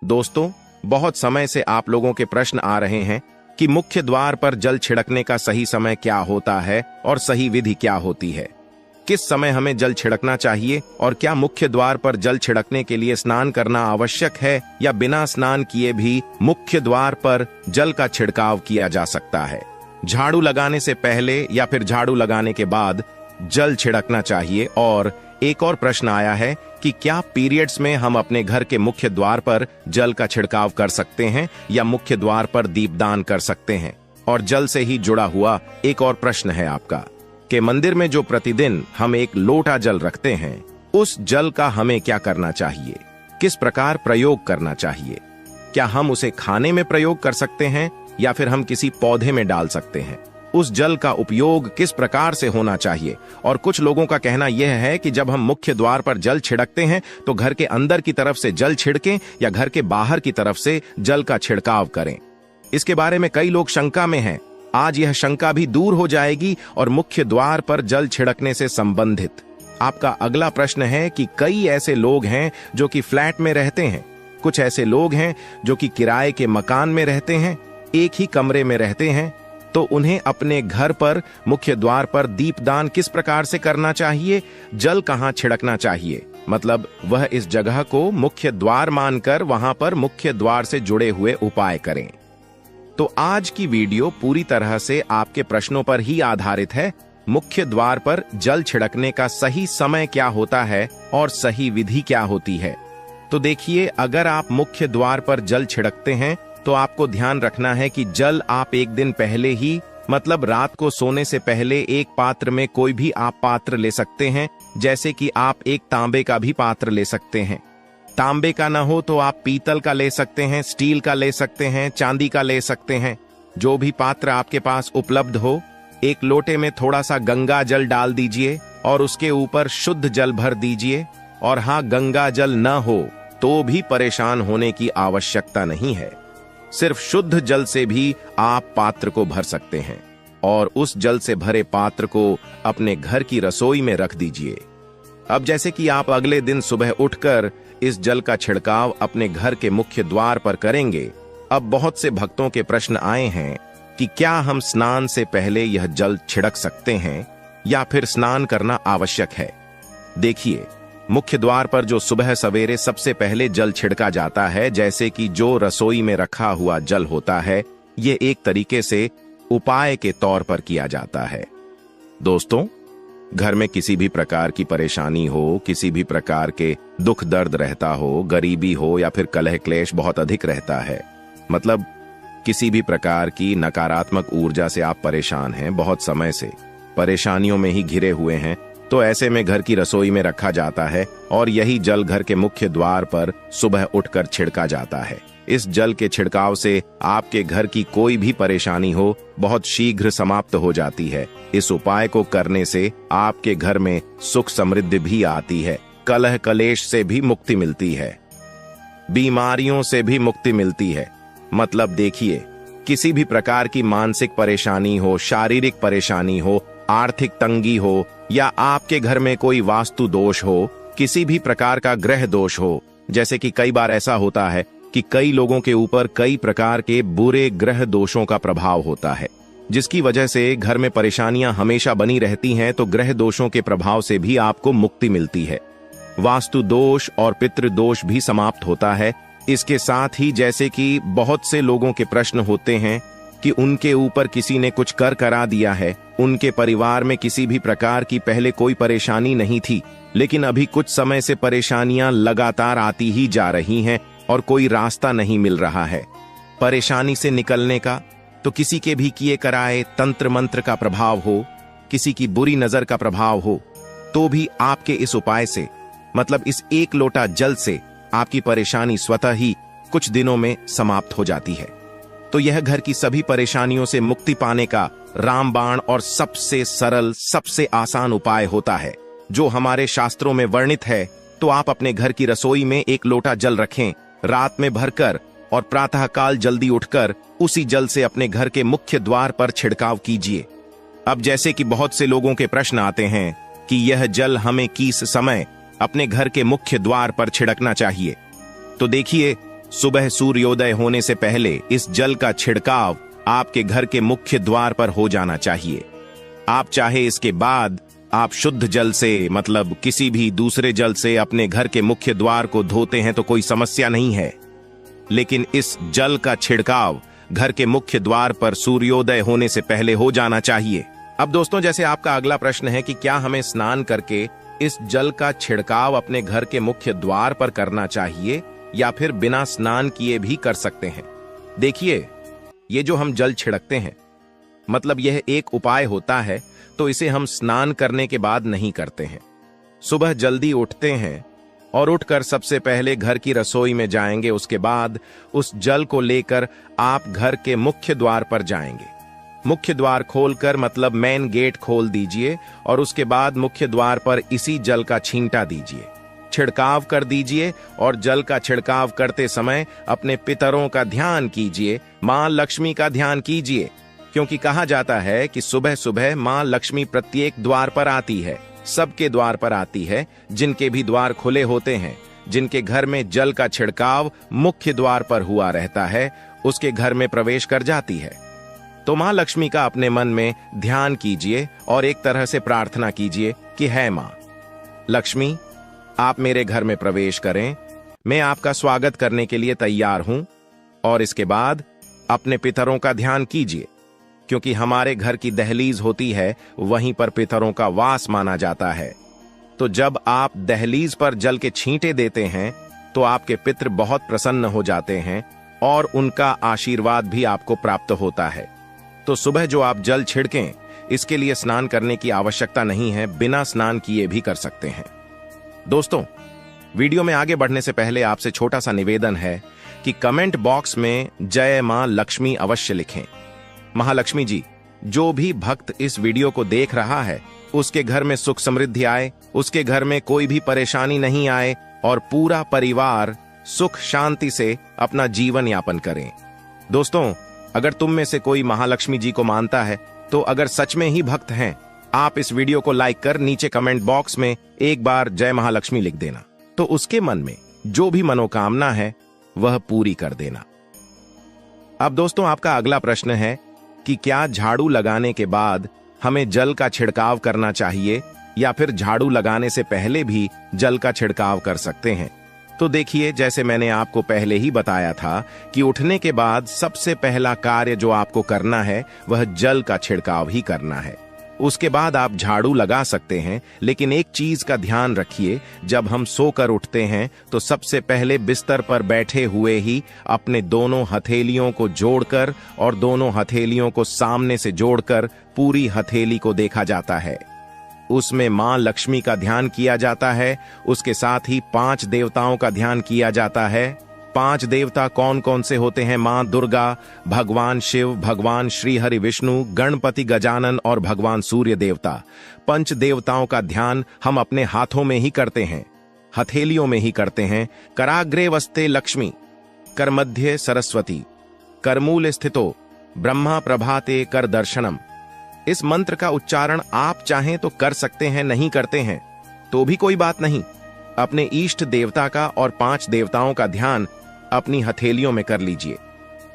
दोस्तों, बहुत समय से आप लोगों के प्रश्न आ रहे हैं कि मुख्य द्वार पर जल छिड़कने का सही समय क्या होता है और सही विधि क्या होती है। किस समय हमें जल छिड़कना चाहिए और क्या मुख्य द्वार पर जल छिड़कने के लिए स्नान करना आवश्यक है या बिना स्नान किए भी मुख्य द्वार पर जल का छिड़काव किया जा सकता है। झाड़ू लगाने से पहले या फिर झाड़ू लगाने के बाद जल छिड़कना चाहिए। और एक और प्रश्न आया है कि क्या पीरियड्स में हम अपने घर के मुख्य द्वार पर जल का छिड़काव कर सकते हैं या मुख्य द्वार पर दीपदान कर सकते हैं। और जल से ही जुड़ा हुआ एक और प्रश्न है आपका कि मंदिर में जो प्रतिदिन हम एक लोटा जल रखते हैं, उस जल का हमें क्या करना चाहिए, किस प्रकार प्रयोग करना चाहिए। क्या हम उसे खाने में प्रयोग कर सकते हैं या फिर हम किसी पौधे में डाल सकते हैं। उस जल का उपयोग किस प्रकार से होना चाहिए। और कुछ लोगों का कहना यह है कि जब हम मुख्य द्वार पर जल छिड़कते हैं तो घर के अंदर की तरफ से जल छिड़कें या घर के बाहर की तरफ से जल का छिड़काव करें। इसके बारे में कई लोग शंका में हैं। आज यह शंका भी दूर हो जाएगी और मुख्य द्वार पर जल छिड़कने से संबंधित आपका अगला प्रश्न है कि कई ऐसे लोग हैं जो कि फ्लैट में रहते हैं, कुछ ऐसे लोग हैं जो कि किराए के मकान में रहते हैं, एक ही कमरे में रहते हैं, तो उन्हें अपने घर पर मुख्य द्वार पर दीपदान किस प्रकार से करना चाहिए, जल कहां छिड़कना चाहिए। मतलब वह इस जगह को मुख्य द्वार मानकर वहां पर मुख्य द्वार से जुड़े हुए उपाय करें। तो आज की वीडियो पूरी तरह से आपके प्रश्नों पर ही आधारित है। मुख्य द्वार पर जल छिड़कने का सही समय क्या होता है और सही विधि क्या होती है। तो देखिए, अगर आप मुख्य द्वार पर जल छिड़कते हैं तो आपको ध्यान रखना है कि जल आप एक दिन पहले ही, मतलब रात को सोने से पहले, एक पात्र में कोई भी आप पात्र ले सकते हैं। जैसे कि आप एक तांबे का भी पात्र ले सकते हैं। तांबे का ना हो तो आप पीतल का ले सकते हैं, स्टील का ले सकते हैं, चांदी का ले सकते हैं। जो भी पात्र आपके पास उपलब्ध हो, एक लोटे में थोड़ा सा गंगा जल डाल दीजिए और उसके ऊपर शुद्ध जल भर दीजिए। और हाँ, गंगा जल न हो तो भी परेशान होने की आवश्यकता नहीं है। सिर्फ शुद्ध जल से भी आप पात्र को भर सकते हैं और उस जल से भरे पात्र को अपने घर की रसोई में रख दीजिए। अब जैसे कि आप अगले दिन सुबह उठकर इस जल का छिड़काव अपने घर के मुख्य द्वार पर करेंगे। अब बहुत से भक्तों के प्रश्न आए हैं कि क्या हम स्नान से पहले यह जल छिड़क सकते हैं या फिर स्नान करना आवश्यक है। देखिए, मुख्य द्वार पर जो सुबह सवेरे सबसे पहले जल छिड़का जाता है, जैसे कि जो रसोई में रखा हुआ जल होता है, ये एक तरीके से उपाय के तौर पर किया जाता है। दोस्तों, घर में किसी भी प्रकार की परेशानी हो, किसी भी प्रकार के दुख दर्द रहता हो, गरीबी हो या फिर कलह क्लेश बहुत अधिक रहता है, मतलब किसी भी प्रकार की नकारात्मक ऊर्जा से आप परेशान हैं, बहुत समय से परेशानियों में ही घिरे हुए हैं, तो ऐसे में घर की रसोई में रखा जाता है और यही जल घर के मुख्य द्वार पर सुबह उठकर छिड़का जाता है। इस जल के छिड़काव से आपके घर की कोई भी परेशानी हो बहुत शीघ्र समाप्त हो जाती है। इस उपाय को करने से आपके घर में सुख समृद्धि भी आती है, कलह कलेश से भी मुक्ति मिलती है, बीमारियों से भी मुक्ति मिलती है। मतलब देखिए, किसी भी प्रकार की मानसिक परेशानी हो, शारीरिक परेशानी हो, आर्थिक तंगी हो या आपके घर में कोई वास्तु दोष हो, किसी भी प्रकार का ग्रह दोष हो। जैसे कि कई बार ऐसा होता है कि कई लोगों के ऊपर कई प्रकार के बुरे ग्रह दोषों का प्रभाव होता है, जिसकी वजह से घर में परेशानियां हमेशा बनी रहती हैं। तो ग्रह दोषों के प्रभाव से भी आपको मुक्ति मिलती है। वास्तु दोष और पितृ दोष भी समाप्त होता है। इसके साथ ही जैसे कि बहुत से लोगों के प्रश्न होते हैं कि उनके ऊपर किसी ने कुछ कर करा दिया है, उनके परिवार में किसी भी प्रकार की पहले कोई परेशानी नहीं थी, लेकिन अभी कुछ समय से परेशानियां लगातार आती ही जा रही हैं और कोई रास्ता नहीं मिल रहा है परेशानी से निकलने का। तो किसी के भी किए कराए तंत्र मंत्र का प्रभाव हो, किसी की बुरी नजर का प्रभाव हो, तो भी आपके इस उपाय से, मतलब इस एक लोटा जल से, आपकी परेशानी स्वतः ही कुछ दिनों में समाप्त हो जाती है। तो यह घर की सभी परेशानियों से मुक्ति पाने का रामबाण और सबसे सरल, सबसे आसान उपाय होता है, जो हमारे शास्त्रों में वर्णित है। तो आप अपने घर की रसोई में एक लोटा जल रखें, रात में भरकर, और प्रातःकाल जल्दी उठकर उसी जल से अपने घर के मुख्य द्वार पर छिड़काव कीजिए। अब जैसे कि बहुत से लोगों के प्रश्न आते हैं कि यह जल हमें किस समय अपने घर के मुख्य द्वार पर छिड़कना चाहिए। तो देखिए, सुबह सूर्योदय होने से पहले इस जल का छिड़काव आपके घर के मुख्य द्वार पर हो जाना चाहिए। आप चाहे इसके बाद आप शुद्ध जल से मतलब किसी भी दूसरे जल से अपने घर के मुख्य द्वार को धोते हैं तो कोई समस्या नहीं है, लेकिन इस जल का छिड़काव घर के मुख्य द्वार पर सूर्योदय होने से पहले हो जाना चाहिए। अब दोस्तों, जैसे आपका अगला प्रश्न है कि क्या हमें स्नान करके इस जल का छिड़काव अपने घर के मुख्य द्वार पर करना चाहिए या फिर बिना स्नान किए भी कर सकते हैं। देखिए, ये जो हम जल छिड़कते हैं मतलब यह एक उपाय होता है, तो इसे हम स्नान करने के बाद नहीं करते हैं। सुबह जल्दी उठते हैं और उठकर सबसे पहले घर की रसोई में जाएंगे, उसके बाद उस जल को लेकर आप घर के मुख्य द्वार पर जाएंगे। मुख्य द्वार खोलकर मतलब मेन गेट खोल दीजिए और उसके बाद मुख्य द्वार पर इसी जल का छींटा दीजिए, छिड़काव कर दीजिए और जल का छिड़काव करते समय अपने पितरों का ध्यान कीजिए, मां लक्ष्मी का ध्यान कीजिए, क्योंकि कहा जाता है कि सुबह सुबह मां लक्ष्मी प्रत्येक द्वार पर आती है, सबके द्वार पर आती है, जिनके भी द्वार खुले होते हैं, जिनके घर में जल का छिड़काव मुख्य द्वार पर हुआ रहता है, उसके घर में प्रवेश कर जाती है। तो मां लक्ष्मी का अपने मन में ध्यान कीजिए और एक तरह से प्रार्थना कीजिए कि है मां लक्ष्मी, आप मेरे घर में प्रवेश करें, मैं आपका स्वागत करने के लिए तैयार हूं। और इसके बाद अपने पितरों का ध्यान कीजिए, क्योंकि हमारे घर की दहलीज होती है, वहीं पर पितरों का वास माना जाता है। तो जब आप दहलीज पर जल के छींटे देते हैं तो आपके पितृ बहुत प्रसन्न हो जाते हैं और उनका आशीर्वाद भी आपको प्राप्त होता है। तो सुबह जो आप जल छिड़कें, इसके लिए स्नान करने की आवश्यकता नहीं है, बिना स्नान किए भी कर सकते हैं। दोस्तों, वीडियो में आगे बढ़ने से पहले आपसे छोटा सा निवेदन है कि कमेंट बॉक्स में जय मां लक्ष्मी अवश्य लिखें। महालक्ष्मी जी, जो भी भक्त इस वीडियो को देख रहा है उसके घर में सुख समृद्धि आए, उसके घर में कोई भी परेशानी नहीं आए और पूरा परिवार सुख शांति से अपना जीवन यापन करें। दोस्तों, अगर तुम में से कोई महालक्ष्मी जी को मानता है तो अगर सच में ही भक्त हैं, आप इस वीडियो को लाइक कर नीचे कमेंट बॉक्स में एक बार जय महालक्ष्मी लिख देना, तो उसके मन में जो भी मनोकामना है वह पूरी कर देना। अब दोस्तों, आपका अगला प्रश्न है कि क्या झाड़ू लगाने के बाद हमें जल का छिड़काव करना चाहिए या फिर झाड़ू लगाने से पहले भी जल का छिड़काव कर सकते हैं। तो देखिए, जैसे मैंने आपको पहले ही बताया था कि उठने के बाद सबसे पहला कार्य जो आपको करना है वह जल का छिड़काव ही करना है। उसके बाद आप झाड़ू लगा सकते हैं, लेकिन एक चीज का ध्यान रखिए, जब हम सोकर उठते हैं तो सबसे पहले बिस्तर पर बैठे हुए ही अपने दोनों हथेलियों को जोड़कर और दोनों हथेलियों को सामने से जोड़कर पूरी हथेली को देखा जाता है। उसमें मां लक्ष्मी का ध्यान किया जाता है, उसके साथ ही 5 देवताओं का ध्यान किया जाता है। 5 देवता कौन कौन से होते हैं? मां दुर्गा, भगवान शिव, भगवान श्री हरि विष्णु, गणपति गजानन और भगवान सूर्य देवता। 5 देवताओं का ध्यान हम अपने हाथों में ही करते हैं, हथेलियों में ही करते हैं। कराग्रे वस्ते लक्ष्मी, कर मध्य सरस्वती, करमूल स्थितो ब्रह्मा प्रभाते कर दर्शनम। इस मंत्र का उच्चारण आप चाहें तो कर सकते हैं, नहीं करते हैं तो भी कोई बात नहीं। अपने इष्ट देवता का और 5 देवताओं का ध्यान अपनी हथेलियों में कर लीजिए।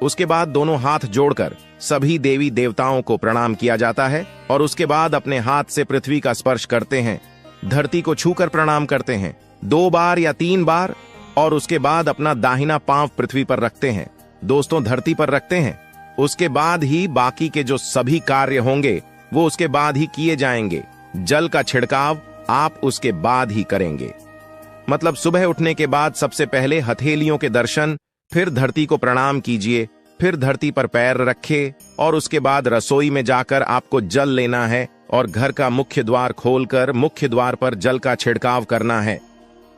उसके बाद दोनों हाथ जोड़कर सभी देवी देवताओं को प्रणाम किया जाता है और उसके बाद अपने हाथ से पृथ्वी का स्पर्श करते हैं, धरती को छूकर प्रणाम करते हैं 2 बार या 3 बार, और उसके बाद अपना दाहिना पांव पृथ्वी पर रखते हैं, दोस्तों धरती पर रखते हैं। उसके बाद ही बाकी के जो सभी कार्य होंगे वो उसके बाद ही किए जाएंगे। जल का छिड़काव आप उसके बाद ही करेंगे। मतलब सुबह उठने के बाद सबसे पहले हथेलियों के दर्शन, फिर धरती को प्रणाम कीजिए, फिर धरती पर पैर रखे और उसके बाद रसोई में जाकर आपको जल लेना है और घर का मुख्य द्वार खोलकर मुख्य द्वार पर जल का छिड़काव करना है।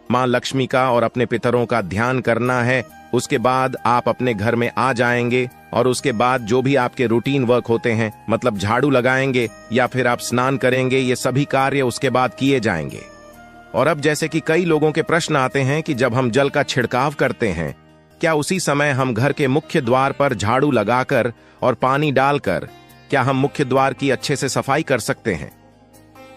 मां लक्ष्मी का और अपने पितरों का ध्यान करना है। उसके बाद आप अपने घर में आ जाएंगे और उसके बाद जो भी आपके रूटीन वर्क होते हैं, मतलब झाड़ू लगाएंगे या फिर आप स्नान करेंगे, ये सभी कार्य उसके बाद किए जाएंगे। और अब जैसे कि कई लोगों के प्रश्न आते हैं कि जब हम जल का छिड़काव करते हैं, क्या उसी समय हम घर के मुख्य द्वार पर झाड़ू लगाकर और पानी डालकर क्या हम मुख्य द्वार की अच्छे से सफाई कर सकते हैं?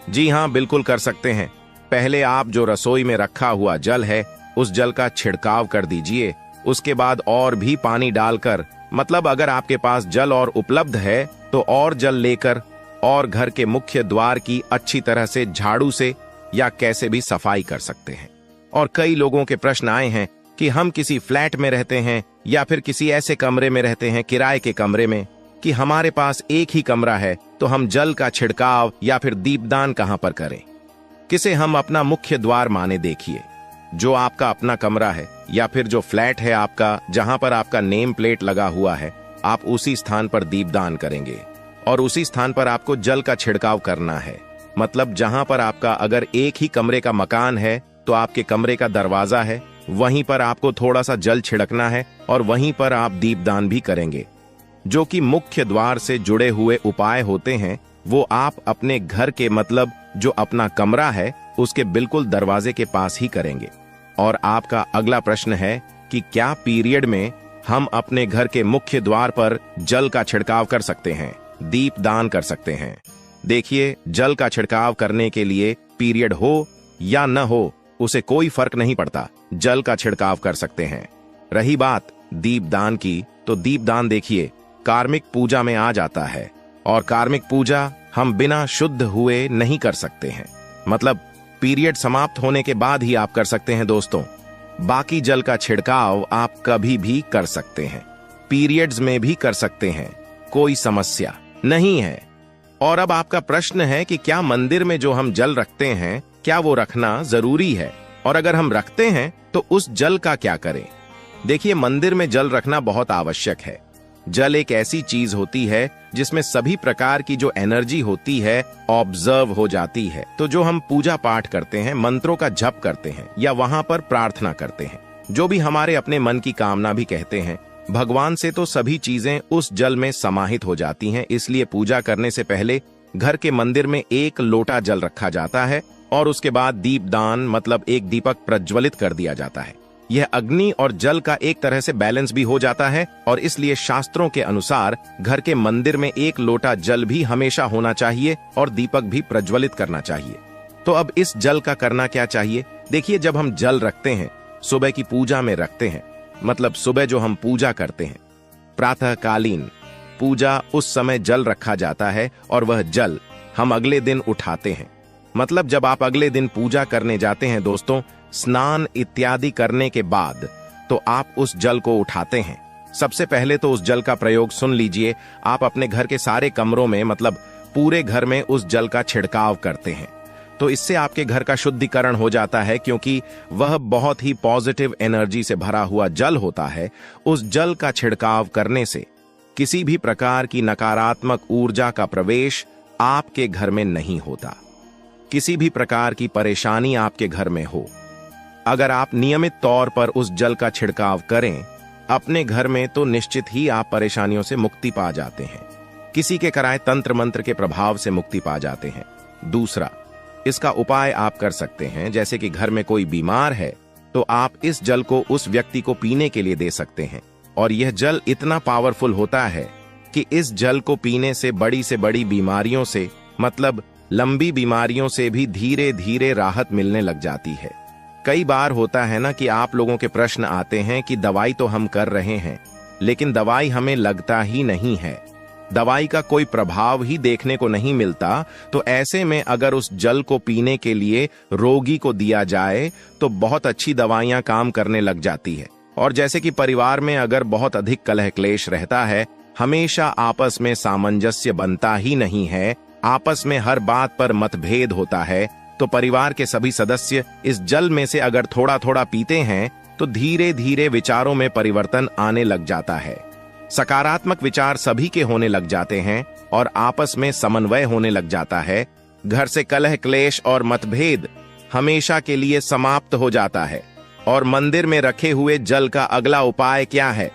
जी हां, बिल्कुल कर सकते हैं। पहले आप जो रसोई में रखा हुआ जल है उस जल का छिड़काव कर दीजिए। उसके बाद और भी पानी डालकर, मतलब अगर आपके पास जल और उपलब्ध है तो और जल लेकर, और घर के मुख्य द्वार की अच्छी तरह से झाड़ू से या कैसे भी सफाई कर सकते हैं। और कई लोगों के प्रश्न आए हैं कि हम किसी फ्लैट में रहते हैं या फिर किसी ऐसे कमरे में रहते हैं, किराए के कमरे में, कि हमारे पास एक ही कमरा है, तो हम जल का छिड़काव या फिर दीपदान कहां पर करें? किसे हम अपना मुख्य द्वार माने देखिए, जो आपका अपना कमरा है या फिर जो फ्लैट है आपका, जहां पर आपका नेम प्लेट लगा हुआ है, आप उसी स्थान पर दीपदान करेंगे और उसी स्थान पर आपको जल का छिड़काव करना है। मतलब जहां पर आपका अगर एक ही कमरे का मकान है तो आपके कमरे का दरवाजा है, वहीं पर आपको थोड़ा सा जल छिड़कना है और वहीं पर आप दीपदान भी करेंगे। जो कि मुख्य द्वार से जुड़े हुए उपाय होते हैं, वो आप अपने घर के, मतलब जो अपना कमरा है उसके बिल्कुल दरवाजे के पास ही करेंगे। और आपका अगला प्रश्न है कि क्या पीरियड में हम अपने घर के मुख्य द्वार पर जल का छिड़काव कर सकते हैं, दीपदान कर सकते हैं? देखिए, जल का छिड़काव करने के लिए पीरियड हो या न हो, उसे कोई फर्क नहीं पड़ता, जल का छिड़काव कर सकते हैं। रही बात दीपदान की, तो दीपदान देखिए कार्मिक पूजा में आ जाता है, और कार्मिक पूजा हम बिना शुद्ध हुए नहीं कर सकते हैं। मतलब पीरियड समाप्त होने के बाद ही आप कर सकते हैं दोस्तों। बाकी जल का छिड़काव आप कभी भी कर सकते हैं, पीरियड्स में भी कर सकते हैं, कोई समस्या नहीं है। और अब आपका प्रश्न है कि क्या मंदिर में जो हम जल रखते हैं, क्या वो रखना जरूरी है? और अगर हम रखते हैं तो उस जल का क्या करें? देखिए, मंदिर में जल रखना बहुत आवश्यक है। जल एक ऐसी चीज होती है जिसमें सभी प्रकार की जो एनर्जी होती है ऑब्जर्व हो जाती है। तो जो हम पूजा पाठ करते हैं, मंत्रों का जप करते हैं या वहां पर प्रार्थना करते हैं, जो भी हमारे अपने मन की कामना भी कहते हैं, भगवान से तो सभी चीजें उस जल में समाहित हो जाती हैं। इसलिए पूजा करने से पहले घर के मंदिर में एक लोटा जल रखा जाता है और उसके बाद दीपदान, मतलब एक दीपक प्रज्वलित कर दिया जाता है। यह अग्नि और जल का एक तरह से बैलेंस भी हो जाता है, और इसलिए शास्त्रों के अनुसार घर के मंदिर में एक लोटा जल भी हमेशा होना चाहिए और दीपक भी प्रज्वलित करना चाहिए। तो अब इस जल का करना क्या चाहिए? देखिए, जब हम जल रखते हैं, सुबह की पूजा में रखते हैं, मतलब सुबह जो हम पूजा करते हैं, प्रातःकालीन पूजा, उस समय जल रखा जाता है और वह जल हम अगले दिन उठाते हैं। मतलब जब आप अगले दिन पूजा करने जाते हैं दोस्तों, स्नान इत्यादि करने के बाद, तो आप उस जल को उठाते हैं। सबसे पहले तो उस जल का प्रयोग सुन लीजिए, आप अपने घर के सारे कमरों में, मतलब पूरे घर में उस जल का छिड़काव करते हैं। तो इससे आपके घर का शुद्धिकरण हो जाता है, क्योंकि वह बहुत ही पॉजिटिव एनर्जी से भरा हुआ जल होता है। उस जल का छिड़काव करने से किसी भी प्रकार की नकारात्मक ऊर्जा का प्रवेश आपके घर में नहीं होता। किसी भी प्रकार की परेशानी आपके घर में हो, अगर आप नियमित तौर पर उस जल का छिड़काव करें अपने घर में, तो निश्चित ही आप परेशानियों से मुक्ति पा जाते हैं। किसी के कराए तंत्र मंत्र के प्रभाव से मुक्ति पा जाते हैं। दूसरा, इसका उपाय आप कर सकते हैं, जैसे कि घर में कोई बीमार है तो आप इस जल को उस व्यक्ति को पीने के लिए दे सकते हैं। और यह जल इतना पावरफुल होता है कि इस जल को पीने से बड़ी बीमारियों से, मतलब लंबी बीमारियों से भी धीरे धीरे राहत मिलने लग जाती है। कई बार होता है ना कि आप लोगों के प्रश्न आते हैं कि दवाई तो हम कर रहे हैं, लेकिन दवाई हमें लगता ही नहीं है, दवाई का कोई प्रभाव ही देखने को नहीं मिलता। तो ऐसे में अगर उस जल को पीने के लिए रोगी को दिया जाए तो बहुत अच्छी दवाइयां काम करने लग जाती है। और जैसे कि परिवार में अगर बहुत अधिक कलह क्लेश रहता है, हमेशा आपस में सामंजस्य बनता ही नहीं है, आपस में हर बात पर मतभेद होता है, तो परिवार के सभी सदस्य इस जल में से अगर थोड़ा थोड़ा पीते हैं तो धीरे धीरे विचारों में परिवर्तन आने लग जाता है। सकारात्मक विचार सभी के होने लग जाते हैं और आपस में समन्वय होने लग जाता है। घर से कलह क्लेश और मतभेद हमेशा के लिए समाप्त हो जाता है। और मंदिर में रखे हुए जल का अगला उपाय क्या है?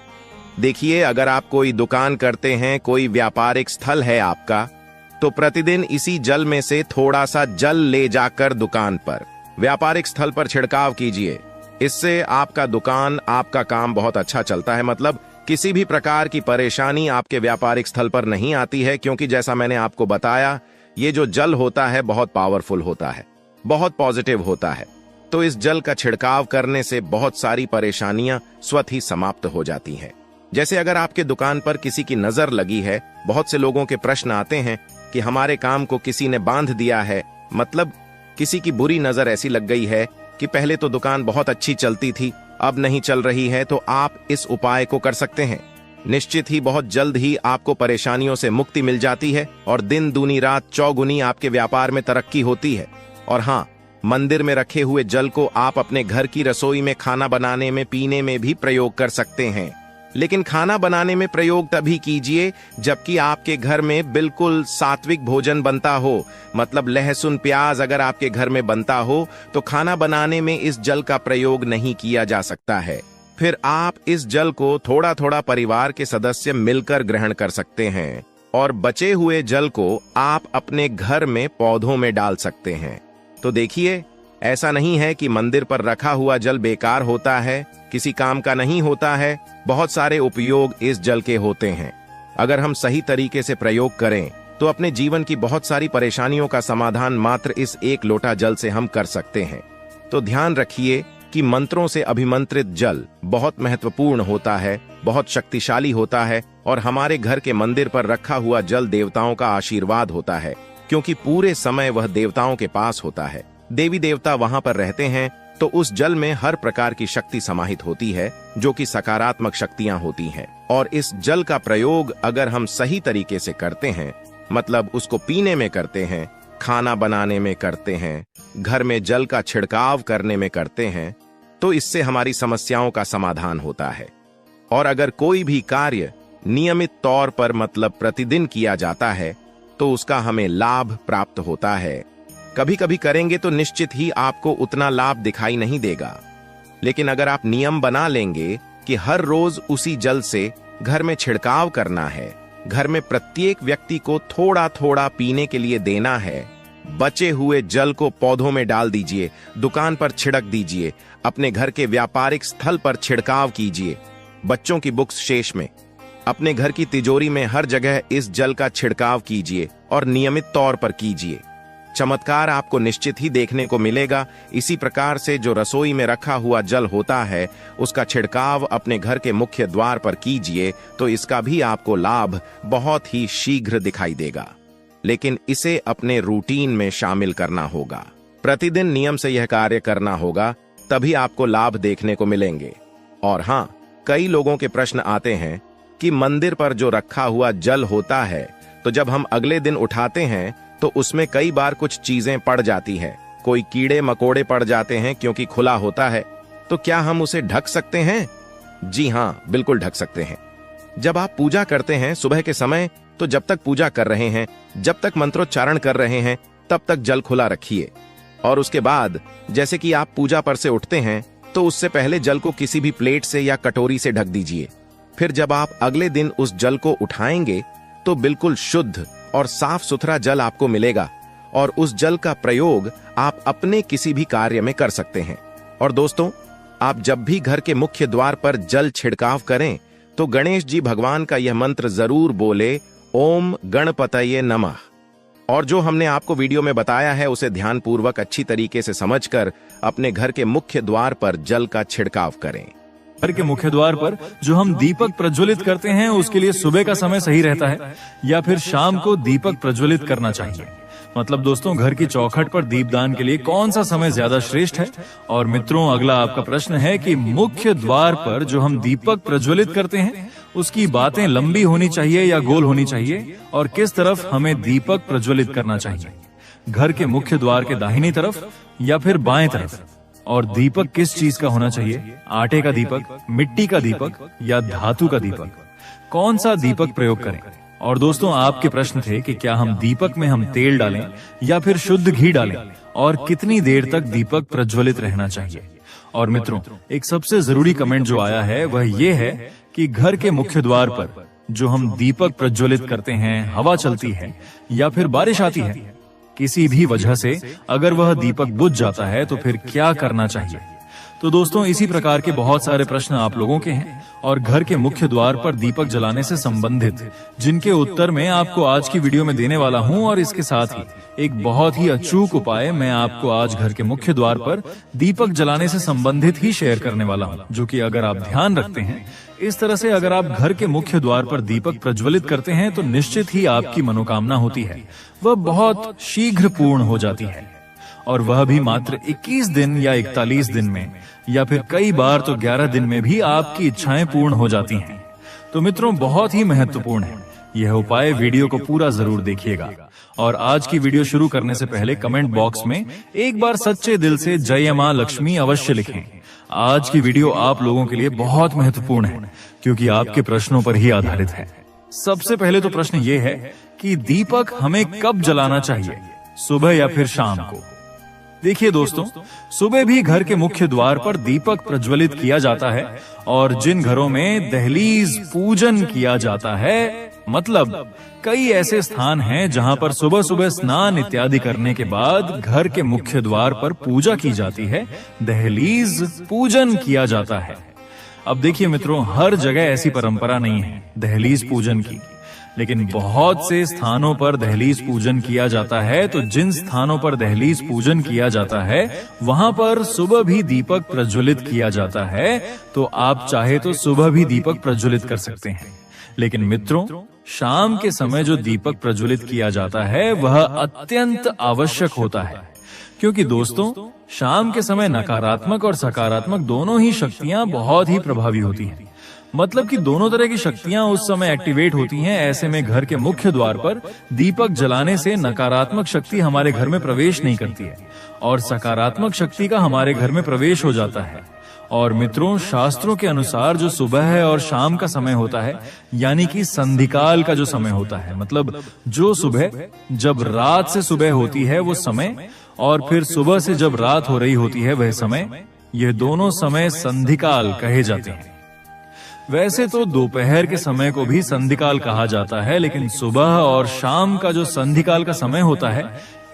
देखिए, अगर आप कोई दुकान करते हैं, कोई व्यापारिक स्थल है आपका, तो प्रतिदिन इसी जल में से थोड़ा सा जल ले जाकर दुकान पर, व्यापारिक स्थल पर छिड़काव कीजिए। इससे आपका दुकान, आपका काम बहुत अच्छा चलता है। मतलब किसी भी प्रकार की परेशानी आपके व्यापारिक स्थल पर नहीं आती है, क्योंकि जैसा मैंने आपको बताया, ये जो जल होता है बहुत पावरफुल होता है, बहुत पॉजिटिव होता है। तो इस जल का छिड़काव करने से बहुत सारी परेशानियां स्वतः ही समाप्त हो जाती हैं। जैसे अगर आपके दुकान पर किसी की नजर लगी है, बहुत से लोगों के प्रश्न आते हैं कि हमारे काम को किसी ने बांध दिया है, मतलब किसी की बुरी नजर ऐसी लग गई है कि पहले तो दुकान बहुत अच्छी चलती थी, अब नहीं चल रही है। तो आप इस उपाय को कर सकते हैं। निश्चित ही बहुत जल्द ही आपको परेशानियों से मुक्ति मिल जाती है और दिन दूनी रात चौगुनी आपके व्यापार में तरक्की होती है। और हाँ, मंदिर में रखे हुए जल को आप अपने घर की रसोई में खाना बनाने में, पीने में भी प्रयोग कर सकते हैं। लेकिन खाना बनाने में प्रयोग तभी कीजिए जबकि आपके घर में बिल्कुल सात्विक भोजन बनता हो, मतलब लहसुन प्याज अगर आपके घर में बनता हो तो खाना बनाने में इस जल का प्रयोग नहीं किया जा सकता है। फिर आप इस जल को थोड़ा थोड़ा परिवार के सदस्य मिलकर ग्रहण कर सकते हैं और बचे हुए जल को आप अपने घर में पौधों में डाल सकते हैं। तो देखिए, ऐसा नहीं है कि मंदिर पर रखा हुआ जल बेकार होता है, किसी काम का नहीं होता है। बहुत सारे उपयोग इस जल के होते हैं। अगर हम सही तरीके से प्रयोग करें तो अपने जीवन की बहुत सारी परेशानियों का समाधान मात्र इस एक लोटा जल से हम कर सकते हैं। तो ध्यान रखिए कि मंत्रों से अभिमंत्रित जल बहुत महत्वपूर्ण होता है, बहुत शक्तिशाली होता है और हमारे घर के मंदिर पर रखा हुआ जल देवताओं का आशीर्वाद होता है, क्योंकि पूरे समय वह देवताओं के पास होता है। देवी देवता वहां पर रहते हैं, तो उस जल में हर प्रकार की शक्ति समाहित होती है जो कि सकारात्मक शक्तियां होती हैं। और इस जल का प्रयोग अगर हम सही तरीके से करते हैं, मतलब उसको पीने में करते हैं, खाना बनाने में करते हैं, घर में जल का छिड़काव करने में करते हैं, तो इससे हमारी समस्याओं का समाधान होता है। और अगर कोई भी कार्य नियमित तौर पर, मतलब प्रतिदिन किया जाता है, तो उसका हमें लाभ प्राप्त होता है। कभी कभी करेंगे तो निश्चित ही आपको उतना लाभ दिखाई नहीं देगा, लेकिन अगर आप नियम बना लेंगे कि हर रोज उसी जल से घर में छिड़काव करना है, घर में प्रत्येक व्यक्ति को थोड़ा थोड़ा पीने के लिए देना है, बचे हुए जल को पौधों में डाल दीजिए, दुकान पर छिड़क दीजिए, अपने घर के व्यापारिक स्थल पर छिड़काव कीजिए, बच्चों की बुक्स शेष में, अपने घर की तिजोरी में हर जगह इस जल का छिड़काव कीजिए और नियमित तौर पर कीजिए। चमत्कार आपको निश्चित ही देखने को मिलेगा। इसी प्रकार से जो रसोई में रखा हुआ जल होता है, उसका छिड़काव अपने घर के मुख्य द्वार पर कीजिए, तो इसका भी आपको लाभ बहुत ही शीघ्र दिखाई देगा। लेकिन इसे अपने रूटीन में शामिल करना होगा, प्रतिदिन नियम से यह कार्य करना होगा, तभी आपको लाभ देखने को मिलेंगे। और हाँ, कई लोगों के प्रश्न आते हैं कि मंदिर पर जो रखा हुआ जल होता है, तो जब हम अगले दिन उठाते हैं तो उसमें कई बार कुछ चीजें पड़ जाती हैं, कोई कीड़े मकोड़े पड़ जाते हैं क्योंकि खुला होता है। तो क्या हम उसे ढक सकते हैं? जी हाँ, बिल्कुल ढक सकते हैं। जब आप पूजा करते हैं सुबह के समय, तो जब तक पूजा कर रहे हैं, जब तक मंत्रोच्चारण कर रहे हैं, तब तक जल खुला रखिए। और उसके बाद जैसे कि आप पूजा पर से उठते हैं, तो उससे पहले जल को किसी भी प्लेट से या कटोरी से ढक दीजिए। फिर जब आप अगले दिन उस जल को उठाएंगे तो बिल्कुल शुद्ध और साफ सुथरा जल आपको मिलेगा और उस जल का प्रयोग आप अपने किसी भी कार्य में कर सकते हैं। और दोस्तों, आप जब भी घर के मुख्य द्वार पर जल छिड़काव करें तो गणेश जी भगवान का यह मंत्र जरूर बोले, ओम गणपतये नमः। और जो हमने आपको वीडियो में बताया है उसे ध्यानपूर्वक अच्छी तरीके से समझकर अपने घर के मुख्य द्वार पर जल का छिड़काव करें। घर के मुख्य द्वार पर जो हम दीपक प्रज्वलित करते हैं, उसके लिए सुबह का समय सही रहता है या फिर शाम को दीपक प्रज्वलित करना चाहिए। मतलब दोस्तों, घर की चौखट पर दीपदान के लिए कौन सा समय ज्यादा श्रेष्ठ है? और मित्रों, अगला आपका प्रश्न है कि मुख्य द्वार पर जो हम दीपक प्रज्वलित करते हैं, उसकी बातें लंबी होनी चाहिए या गोल होनी चाहिए, और किस तरफ हमें दीपक प्रज्वलित करना चाहिए? घर के मुख्य द्वार के दाहिनी तरफ या फिर बाएं तरफ? और दीपक किस चीज का होना चाहिए? आटे का दीपक, मिट्टी का दीपक या धातु का दीपक? कौन सा दीपक प्रयोग करें? और दोस्तों, आपके प्रश्न थे कि क्या हम दीपक में हम तेल डालें या फिर शुद्ध घी डालें, और कितनी देर तक दीपक प्रज्वलित रहना चाहिए? और मित्रों, एक सबसे जरूरी कमेंट जो आया है वह ये है कि घर के मुख्य द्वार पर जो हम दीपक प्रज्वलित करते हैं, हवा चलती है या फिर बारिश आती है, किसी भी वजह से अगर वह दीपक बुझ जाता है तो फिर क्या करना चाहिए? तो दोस्तों इसी प्रकार के बहुत सारे प्रश्न आप लोगों के हैं और घर के मुख्य द्वार पर दीपक जलाने से संबंधित जिनके उत्तर मैं आपको आज की वीडियो में देने वाला हूं। और इसके साथ ही एक बहुत ही अचूक उपाय मैं आपको आज घर के मुख्य द्वार पर दीपक जलाने से संबंधित ही शेयर करने वाला हूं, जो कि अगर आप ध्यान रखते हैं इस तरह से अगर आप घर के मुख्य द्वार पर दीपक प्रज्वलित करते हैं तो निश्चित ही आपकी मनोकामना होती है वह बहुत शीघ्र पूर्ण हो जाती है, और वह भी मात्र 21 दिन या 41 दिन में, या फिर कई बार तो 11 दिन में भी आपकी इच्छाएं पूर्ण हो जाती हैं। तो मित्रों बहुत ही महत्वपूर्ण है यह उपाय, वीडियो को पूरा जरूर देखिएगा। और आज की वीडियो शुरू करने से पहले कमेंट बॉक्स में एक बार सच्चे दिल से जय मां लक्ष्मी अवश्य लिखें। आज की वीडियो आप लोगों के लिए बहुत महत्वपूर्ण है क्योंकि आपके प्रश्नों पर ही आधारित है। सबसे पहले तो प्रश्न ये है कि दीपक हमें कब जलाना चाहिए, सुबह या फिर शाम को? देखिए दोस्तों, सुबह भी घर के मुख्य द्वार पर दीपक प्रज्वलित किया जाता है, और जिन घरों में दहलीज पूजन किया जाता है, मतलब कई ऐसे स्थान हैं जहां पर सुबह सुबह स्नान इत्यादि करने के बाद घर के मुख्य द्वार पर पूजा की जाती है, दहलीज पूजन किया जाता है। अब देखिए मित्रों, हर जगह ऐसी परंपरा नहीं है दहलीज पूजन की, लेकिन बहुत से स्थानों पर दहलीज पूजन किया जाता है। तो जिन स्थानों पर दहलीज पूजन किया जाता है वहां पर सुबह भी दीपक प्रज्वलित किया जाता है, तो आप चाहे तो सुबह भी दीपक प्रज्वलित कर सकते हैं। लेकिन मित्रों, शाम के समय जो दीपक प्रज्वलित किया जाता है वह अत्यंत आवश्यक होता है, क्योंकि दोस्तों शाम के समय नकारात्मक और सकारात्मक दोनों ही शक्तियां बहुत ही प्रभावी होती हैं। मतलब कि दोनों तरह की शक्तियां उस समय एक्टिवेट होती हैं। ऐसे में घर के मुख्य द्वार पर दीपक जलाने से नकारात्मक शक्ति हमारे घर में प्रवेश नहीं करती है और सकारात्मक शक्ति का हमारे घर में प्रवेश हो जाता है। और मित्रों, शास्त्रों के अनुसार जो सुबह है और शाम का समय होता है, यानी कि संधिकाल का जो समय होता है, मतलब जो सुबह जब रात से सुबह होती है वो समय, और फिर सुबह से जब रात हो रही होती है वह समय, ये दोनों समय संधिकाल कहे जाते हैं। वैसे तो दोपहर के समय को भी संधिकाल कहा जाता है, लेकिन सुबह और शाम का जो संधिकाल का समय होता है,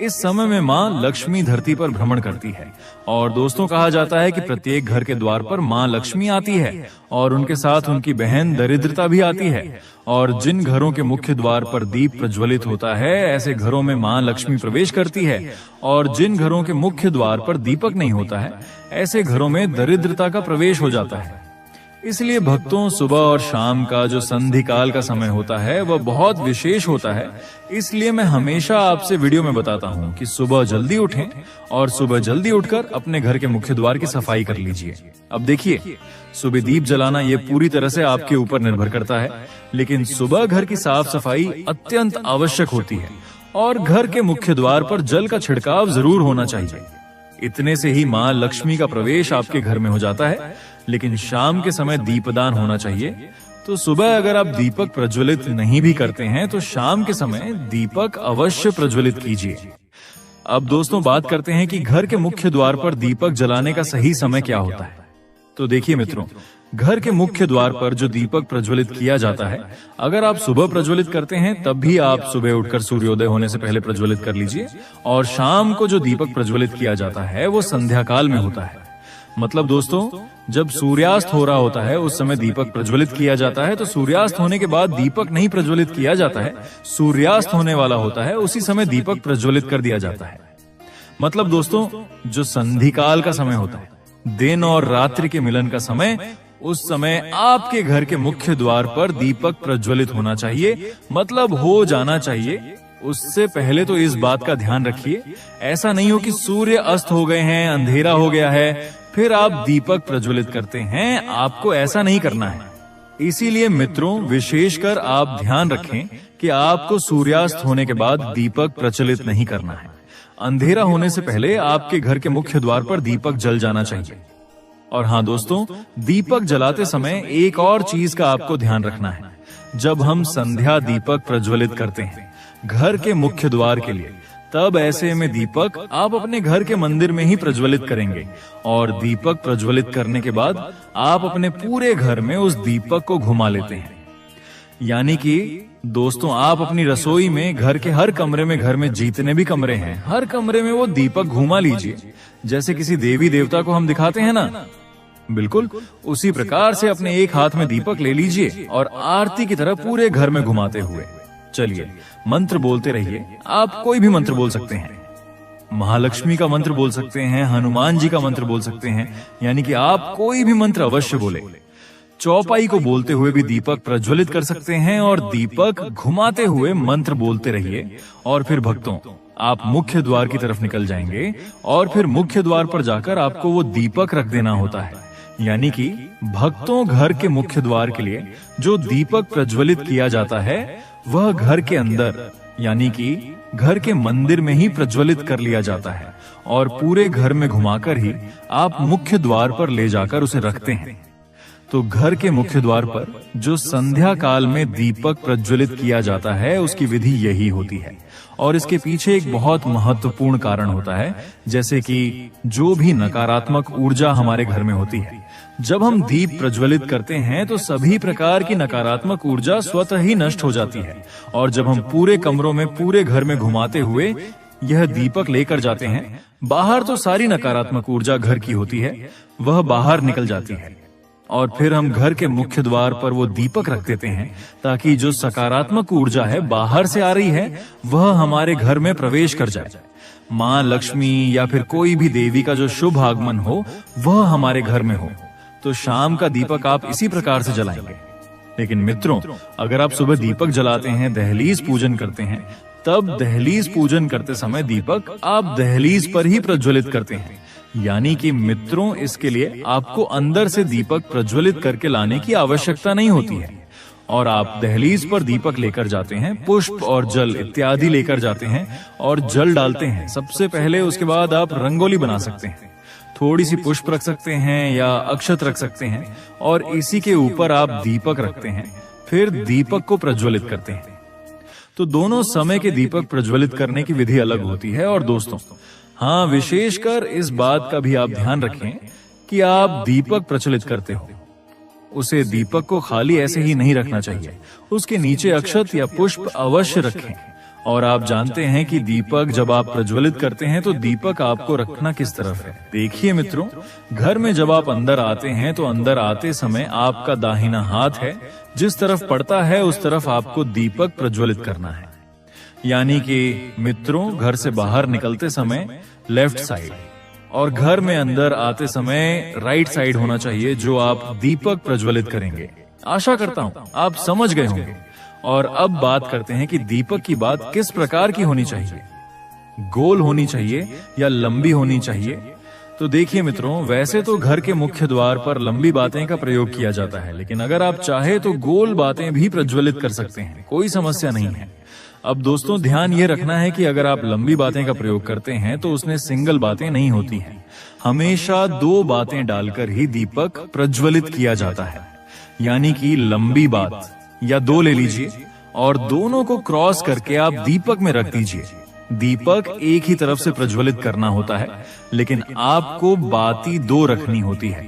इस समय में मां लक्ष्मी धरती पर भ्रमण करती है। और दोस्तों कहा जाता है कि प्रत्येक घर के द्वार पर मां लक्ष्मी आती है और उनके साथ उनकी बहन दरिद्रता भी आती है। और जिन घरों के मुख्य द्वार पर दीप प्रज्वलित होता है, ऐसे घरों में मां लक्ष्मी प्रवेश करती है, और जिन घरों के मुख्य द्वार पर दीपक नहीं होता है, ऐसे घरों में दरिद्रता का प्रवेश हो जाता है। इसलिए भक्तों, सुबह और शाम का जो संधिकाल का समय होता है वह बहुत विशेष होता है। इसलिए मैं हमेशा आपसे वीडियो में बताता हूँ कि सुबह जल्दी उठें और सुबह जल्दी उठकर अपने घर के मुख्य द्वार की सफाई कर लीजिए। अब देखिए, सुबह दीप जलाना ये पूरी तरह से आपके ऊपर निर्भर करता है, लेकिन सुबह घर की साफ सफाई अत्यंत आवश्यक होती है और घर के मुख्य द्वार पर जल का छिड़काव जरूर होना चाहिए। इतने से ही मां लक्ष्मी का प्रवेश आपके घर में हो जाता है। लेकिन शाम के समय दीपदान होना चाहिए। तो सुबह अगर आप दीपक प्रज्वलित नहीं भी करते हैं तो शाम के समय दीपक अवश्य प्रज्वलित कीजिए। अब दोस्तों बात करते हैं कि घर के मुख्य द्वार पर दीपक जलाने का सही समय क्या होता है। तो देखिए मित्रों, घर के मुख्य द्वार पर जो दीपक प्रज्वलित किया जाता है, अगर आप सुबह प्रज्वलित करते हैं तब भी आप सुबह उठकर सूर्योदय होने से पहले प्रज्वलित कर लीजिए। और शाम को जो दीपक प्रज्वलित किया जाता है वो संध्या काल में होता है। मतलब दोस्तों, जब सूर्यास्त हो रहा होता है उस समय दीपक प्रज्वलित किया जाता है। तो सूर्यास्त होने के बाद दीपक नहीं प्रज्वलित किया जाता है, सूर्यास्त होने वाला होता है उसी समय दीपक प्रज्वलित कर दिया जाता है। मतलब दोस्तों, जो संधिकाल का समय होता है, दिन और रात्रि के मिलन का समय, उस समय आपके घर के मुख्य द्वार पर दीपक प्रज्वलित होना चाहिए, मतलब हो जाना चाहिए। उससे पहले तो इस बात का ध्यान रखिए, ऐसा नहीं हो कि सूर्य अस्त हो गए हैं, अंधेरा हो गया है, फिर आप दीपक प्रज्वलित करते हैं। आपको ऐसा नहीं करना है। इसीलिए मित्रों, विशेषकर आप ध्यान रखें कि आपको सूर्यास्त होने के बाद दीपक प्रज्वलित नहीं करना है। अंधेरा होने से पहले आपके घर के मुख्य द्वार पर दीपक जल जाना चाहिए। और हाँ दोस्तों, दीपक जलाते समय एक और चीज का आपको ध्यान रखना है। जब हम संध्या दीपक प्रज्वलित करते हैं घर के मुख्य द्वार के लिए, तब ऐसे में दीपक आप अपने घर के मंदिर में ही प्रज्वलित करेंगे। और दीपक प्रज्वलित करने के बाद आप अपने पूरे घर में उस दीपक को घुमा लेते हैं। यानी कि दोस्तों, आप अपनी रसोई में, घर के हर कमरे में, घर में जितने भी कमरे हैं, हर कमरे में वो दीपक घुमा लीजिए। जैसे किसी देवी देवता को हम दिखाते हैं ना, बिल्कुल उसी प्रकार से अपने एक हाथ में दीपक ले लीजिए और आरती की तरह पूरे घर में घुमाते हुए चलिए मंत्र बोलते रहिए। आप कोई भी मंत्र बोल सकते हैं, महालक्ष्मी का मंत्र बोल सकते हैं, हनुमान जी का मंत्र बोल सकते हैं, यानी कि आप कोई भी मंत्र अवश्य बोले। चौपाई को बोलते हुए भी दीपक प्रज्वलित कर सकते हैं और दीपक घुमाते हुए मंत्र बोलते रहिए। और फिर भक्तों, आप मुख्य द्वार की तरफ निकल जाएंगे और फिर मुख्य द्वार पर जाकर आपको वो दीपक रख देना होता है। यानी कि भक्तों, घर के मुख्य द्वार के लिए जो दीपक प्रज्वलित किया जाता है वह घर के अंदर यानी कि घर के मंदिर में ही प्रज्वलित कर लिया जाता है और पूरे घर में घुमाकर ही आप मुख्य द्वार पर ले जाकर उसे रखते हैं। तो घर के मुख्य द्वार पर जो संध्या काल में दीपक प्रज्वलित किया जाता है उसकी विधि यही होती है। और इसके पीछे एक बहुत महत्वपूर्ण कारण होता है, जैसे कि जो भी नकारात्मक ऊर्जा हमारे घर में होती है, जब हम दीप प्रज्वलित करते हैं तो सभी प्रकार की नकारात्मक ऊर्जा स्वतः ही नष्ट हो जाती है। और जब हम पूरे कमरों में, पूरे घर में घुमाते हुए यह दीपक लेकर जाते हैं, बाहर तो सारी नकारात्मक ऊर्जा घर की होती है, वह बाहर निकल जाती है। और फिर हम घर के मुख्य द्वार पर वो दीपक रख देते हैं ताकि जो सकारात्मक ऊर्जा है बाहर से आ रही है वह हमारे घर में प्रवेश कर जाए। माँ लक्ष्मी या फिर कोई भी देवी का जो शुभ आगमन हो वह हमारे घर में हो। तो शाम का दीपक आप इसी प्रकार से जलाएंगे। लेकिन मित्रों, अगर आप सुबह दीपक जलाते हैं, दहलीज पूजन करते हैं, तब दहलीज पूजन करते समय दीपक आप दहलीज पर ही प्रज्वलित करते हैं। यानी कि मित्रों, इसके लिए आपको अंदर से दीपक प्रज्वलित करके लाने की आवश्यकता नहीं होती है। और आप दहलीज पर दीपक लेकर जाते हैं, पुष्प और जल इत्यादि लेकर जाते हैं और जल डालते हैं सबसे पहले। उसके बाद आप रंगोली बना सकते हैं, थोड़ी सी पुष्प रख सकते हैं या अक्षत रख सकते हैं और इसी के ऊपर आप दीपक रखते हैं, फिर दीपक को प्रज्वलित करते हैं। तो दोनों समय के दीपक प्रज्वलित करने की विधि अलग होती है। और दोस्तों, हाँ, विशेषकर इस बात का भी आप ध्यान रखें कि आप दीपक प्रज्वलित करते हो, उसे दीपक को खाली ऐसे ही नहीं रखना चाहिए, उसके नीचे अक्षत या पुष्प अवश्य रखें। और आप जानते हैं कि दीपक जब आप प्रज्वलित करते हैं तो दीपक आपको रखना किस तरफ है। देखिए मित्रों, घर में जब आप अंदर आते हैं तो अंदर आते समय आपका दाहिना हाथ है, जिस तरफ पड़ता है उस तरफ आपको दीपक प्रज्वलित करना है। यानी कि मित्रों, घर से बाहर निकलते समय लेफ्ट साइड और घर में अंदर आते समय राइट साइड होना चाहिए जो आप दीपक प्रज्वलित करेंगे। आशा करता हूं आप समझ गए होंगे। और अब बात करते हैं कि दीपक की बात किस प्रकार की होनी चाहिए, गोल होनी चाहिए या लंबी होनी चाहिए। तो देखिए मित्रों, वैसे तो घर के मुख्य द्वार पर लंबी बातें का प्रयोग किया जाता है, लेकिन अगर आप चाहे तो गोल बातें भी प्रज्वलित कर सकते हैं, कोई समस्या नहीं है। अब दोस्तों, ध्यान ये रखना है कि अगर आप लंबी बातें का प्रयोग करते हैं तो उसमें सिंगल बातें नहीं होती हैं, हमेशा दो बातें डालकर ही दीपक प्रज्वलित किया जाता है। यानी कि लंबी बात या दो ले लीजिए और दोनों को क्रॉस करके आप दीपक में रख दीजिए। दीपक एक ही तरफ से प्रज्वलित करना होता है, लेकिन आपको बाती दो रखनी होती है।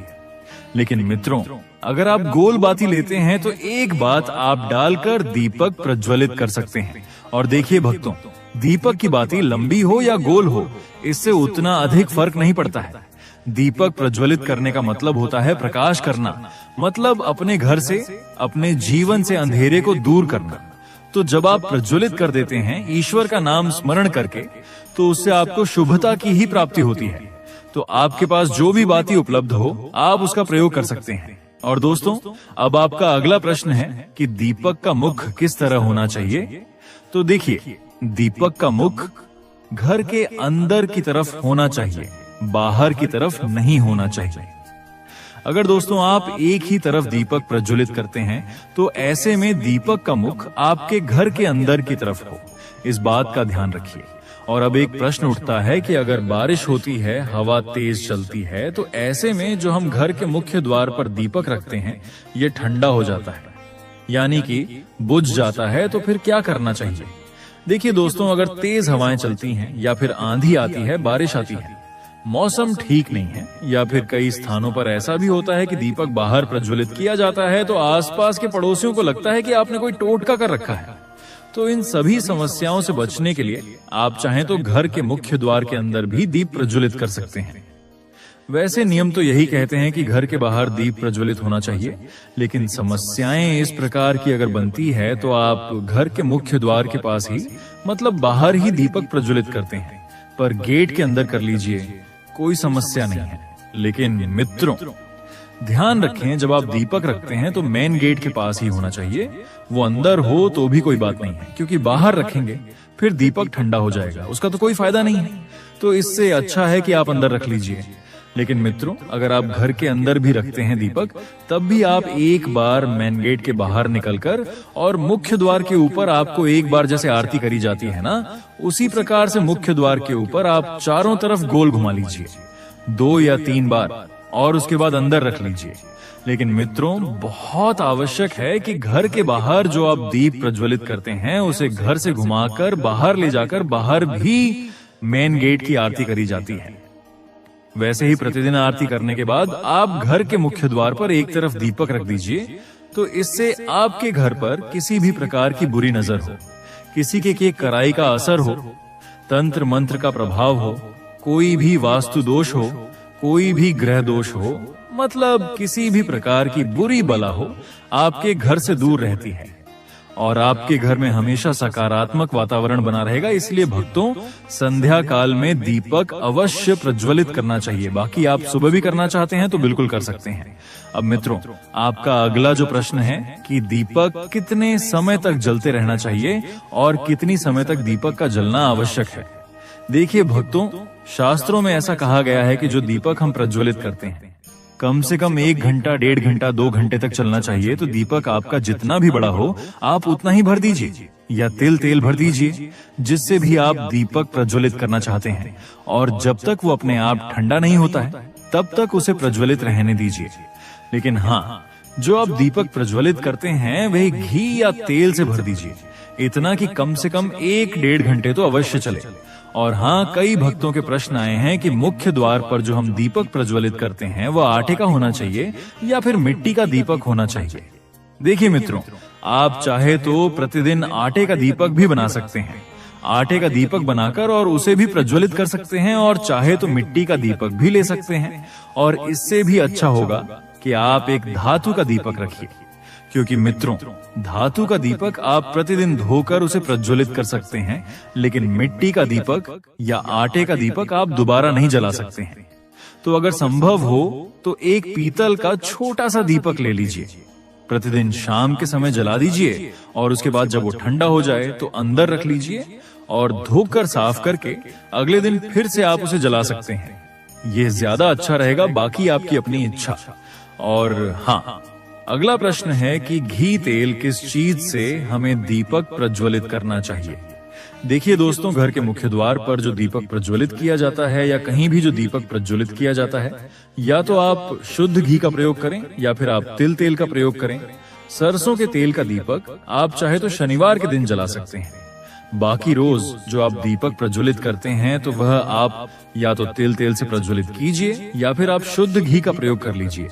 लेकिन मित्रों, अगर आप गोल बाती लेते हैं तो एक बात आप डालकर दीपक प्रज्वलित कर सकते हैं। और देखिए भक्तों, दीपक की बाती लंबी हो या गोल हो, इससे उतना अधिक फर्क नहीं पड़ता है। दीपक प्रज्वलित करने का मतलब होता है प्रकाश करना, मतलब अपने घर से, अपने जीवन से अंधेरे को दूर करना। तो जब आप प्रज्वलित कर देते हैं ईश्वर का नाम स्मरण करके, तो उससे आपको शुभता की ही प्राप्ति होती है। तो आपके पास जो भी बाती उपलब्ध हो, आप उसका प्रयोग कर सकते हैं। और दोस्तों, अब आपका अगला प्रश्न है कि दीपक का मुख किस तरह होना चाहिए। तो देखिए, दीपक का मुख घर के अंदर की तरफ होना चाहिए, बाहर की तरफ नहीं होना चाहिए। अगर दोस्तों आप एक ही तरफ दीपक प्रज्वलित करते हैं तो ऐसे में दीपक का मुख आपके घर के अंदर की तरफ हो, इस बात का ध्यान रखिए। और अब एक प्रश्न उठता है कि अगर बारिश होती है, हवा तेज चलती है, तो ऐसे में जो हम घर के मुख्य द्वार पर दीपक रखते हैं ये ठंडा हो जाता है, यानी कि बुझ जाता है। तो फिर क्या करना चाहिए। देखिए दोस्तों, अगर तेज हवाएं चलती हैं या फिर आंधी आती है, बारिश आती है, मौसम ठीक नहीं है, या फिर कई स्थानों पर ऐसा भी होता है कि दीपक बाहर प्रज्वलित किया जाता है तो आसपास के पड़ोसियों को लगता है कि आपने कोई टोटका कर रखा है। तो इन सभी समस्याओं से बचने के लिए आप चाहें तो घर के मुख्य द्वार के अंदर भी दीप प्रज्वलित कर सकते हैं। वैसे नियम तो यही कहते हैं कि घर के बाहर दीप प्रज्वलित होना चाहिए, लेकिन समस्याएं इस प्रकार की अगर बनती है तो आप घर के मुख्य द्वार के पास ही, मतलब बाहर ही दीपक प्रज्वलित करते हैं, पर गेट के अंदर कर लीजिए, कोई समस्या नहीं है। लेकिन मित्रों, ध्यान रखें, जब आप दीपक रखते हैं तो मेन गेट के पास ही होना चाहिए। वो अंदर हो तो भी कोई बात नहीं है, क्योंकि बाहर रखेंगे फिर दीपक ठंडा हो जाएगा, उसका तो कोई फायदा नहीं है। तो इससे अच्छा है कि आप अंदर रख लीजिए। लेकिन मित्रों, अगर आप घर के अंदर भी रखते हैं दीपक, तब भी आप एक बार मेन गेट के बाहर निकलकर और मुख्य द्वार के ऊपर आपको एक बार जैसे आरती करी जाती है ना, उसी प्रकार से मुख्य द्वार के ऊपर आप चारों तरफ गोल घुमा लीजिए 2 या 3 बार, और उसके बाद अंदर रख लीजिए। लेकिन मित्रों, बहुत आवश्यक है कि घर के बाहर जो आप दीप प्रज्वलित करते हैं उसे घर से घुमाकर बाहर ले जाकर बाहर भी मेन गेट की आरती करी जाती है। वैसे ही प्रतिदिन आरती करने के बाद आप घर के मुख्य द्वार पर एक तरफ दीपक रख दीजिए, तो इससे आपके घर पर किसी भी प्रकार की बुरी नजर हो, किसी के कराई का असर हो, तंत्र मंत्र का प्रभाव हो, कोई भी वास्तु दोष हो, कोई भी ग्रह दोष हो, मतलब किसी भी प्रकार की बुरी बला हो, आपके घर से दूर रहती है और आपके घर में हमेशा सकारात्मक वातावरण बना रहेगा। इसलिए भक्तों, संध्या काल में दीपक अवश्य प्रज्वलित करना चाहिए। बाकी आप सुबह भी करना चाहते हैं तो बिल्कुल कर सकते हैं। अब मित्रों, आपका अगला जो प्रश्न है कि दीपक कितने समय तक जलते रहना चाहिए और कितनी समय तक दीपक का जलना आवश्यक है। देखिए भक्तों, शास्त्रों में ऐसा कहा गया है कि जो दीपक हम प्रज्वलित करते हैं कम से कम 1 घंटा, 1.5 घंटा, 2 घंटे तक चलना चाहिए। तो दीपक आपका जितना भी बड़ा हो आप उतना ही भर दीजिए, या तेल भर दीजिए जिससे भी आप दीपक प्रज्वलित करना चाहते हैं, और जब तक वो अपने आप ठंडा नहीं होता है तब तक उसे प्रज्वलित रहने दीजिए। लेकिन हाँ, जो आप दीपक प्रज्वलित करते हैं वही घी या तेल से भर दीजिए, इतना कि कम से कम 1-1.5 घंटे तो अवश्य चले। और हाँ, कई भक्तों के प्रश्न आए हैं कि मुख्य द्वार पर जो हम दीपक प्रज्वलित करते हैं वह आटे का होना चाहिए या फिर मिट्टी का दीपक होना चाहिए। देखिए मित्रों, आप चाहे तो प्रतिदिन आटे का दीपक भी बना सकते हैं, आटे का दीपक बनाकर और उसे भी प्रज्वलित कर सकते हैं, और चाहे तो मिट्टी का दीपक भी ले सकते हैं। और इससे भी अच्छा होगा कि आप एक धातु का दीपक रखिए, क्योंकि मित्रों, धातु का दीपक आप प्रतिदिन धोकर उसे प्रज्वलित कर सकते हैं, लेकिन मिट्टी का दीपक या आटे का दीपक आप दोबारा नहीं जला सकते हैं। तो अगर संभव हो तो एक पीतल का छोटा सा दीपक ले लीजिए, प्रतिदिन शाम के समय जला दीजिए, और उसके बाद जब वो ठंडा हो जाए तो अंदर रख लीजिए और धोकर साफ करके अगले दिन फिर से आप उसे जला सकते हैं। ये ज्यादा अच्छा रहेगा, बाकी आपकी अपनी इच्छा। और हाँ, अगला प्रश्न है कि घी तेल किस चीज से हमें दीपक प्रज्वलित करना चाहिए। देखिए दोस्तों, घर के मुख्य द्वार पर जो दीपक प्रज्वलित किया जाता है या कहीं भी जो दीपक प्रज्वलित किया जाता है, या तो आप शुद्ध घी का प्रयोग करें या फिर आप तिल तेल का प्रयोग करें। सरसों के तेल का दीपक आप चाहे तो शनिवार के दिन जला सकते हैं। बाकी रोज जो आप दीपक प्रज्वलित करते हैं तो वह आप या तो तिल तेल से प्रज्वलित कीजिए या फिर आप शुद्ध घी का प्रयोग कर लीजिए।